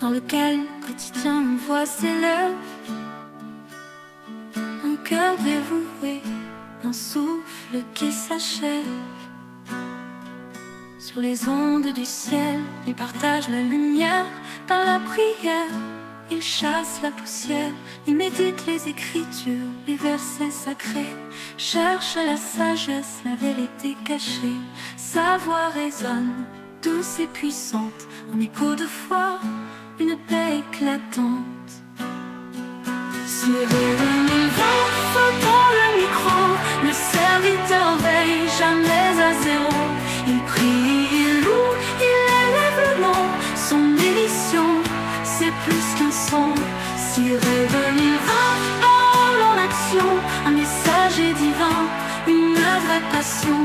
dans lequel quotidien une voix s'élève, un cœur dévoué, un souffle qui s'achève. Sur les ondes du ciel, il partage la lumière. Dans la prière, il chasse la poussière. Il médite les écritures, les versets sacrés. Cherche la sagesse, la vérité cachée. Sa voix résonne, douce et puissante, un écho de foi, une paix éclatante. Sur le vent flottant le micro, le serviteur veille jamais à zéro. Il prie, il loue, il élève le nom. Son émission, c'est plus qu'un son. Siré 2020, parole en action, un messager divin, une vraie passion.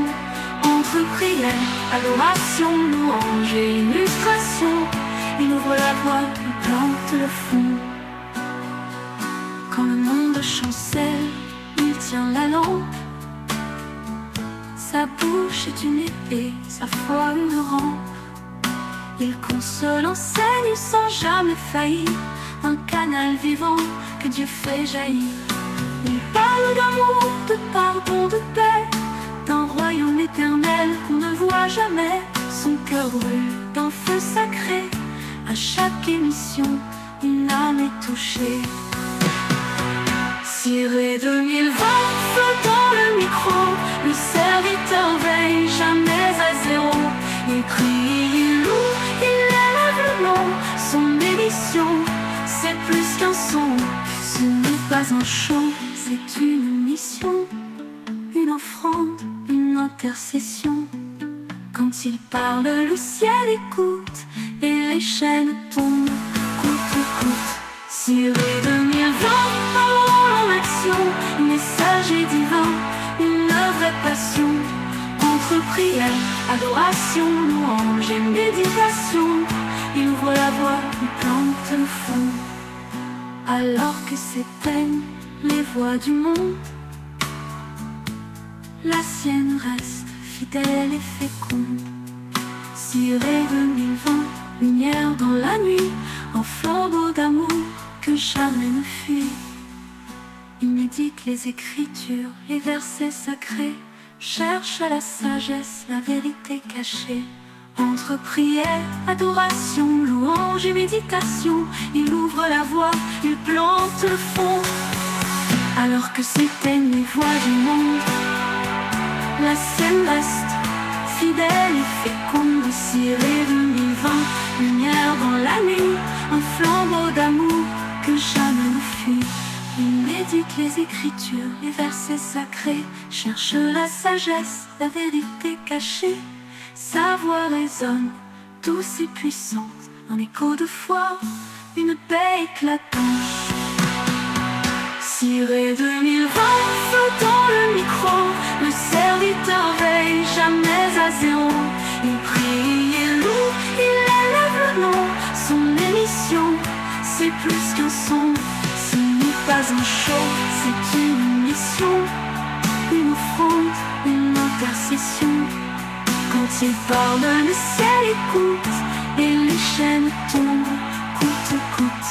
Entre prière, adoration, louange et illustration, il ouvre la voie, il plante le fond. Quand le monde chancelle, il tient la lampe. Sa bouche est une épée, sa foi une rampe. Il console, enseigne sans jamais faillir, un canal vivant que Dieu fait jaillir. Il parle d'amour, de pardon, de paix, d'un royaume éternel qu'on ne voit jamais. Son cœur brûle d'un feu sacré, à chaque émission, une âme est touchée. Siré 2020, flottant le micro, le serviteur veille jamais à zéro. Il prie, il loue, il élève le nom. Son émission, c'est plus qu'un son. Ce n'est pas un show, c'est une mission, une offrande, une intercession. Quand il parle, le ciel écoute et les chaînes tombent, coûte que coûte. Siré 2020, parole en action, messager divin, une vraie passion. Entre prière, adoration, louange et méditation, il ouvre la voie, il plante le fond. Alors que s'éteignent les voix du monde, la sienne reste fidèle et féconde. Siré 2020, lumière dans la nuit, un flambeau d'amour que jamais ne fuit. Il médite les écritures, les versets sacrés, cherche la sagesse, la vérité cachée. Entre prière, adoration, louange et méditation, il ouvre la voie, il plante le fond. Alors que s'éteignent les voix du monde, la sienne reste fidèle et féconde. Siré 2020, lumière dans la nuit, un flambeau d'amour que jamais ne fuit. Il médite les écritures, les versets sacrés, cherche la sagesse, la vérité cachée. Sa voix résonne, douce et puissante, un écho de foi, une paix éclatante. Siré 2020, flottant le micro, le serviteur veille jamais à zéro. Il prie, il loue, il élève le nom. Son émission, c'est plus qu'un son. Ce n'est pas un show, c'est une mission, une offrande, une intercession. Quand il parle, le ciel écoute et les chaînes tombent, coûte que coûte.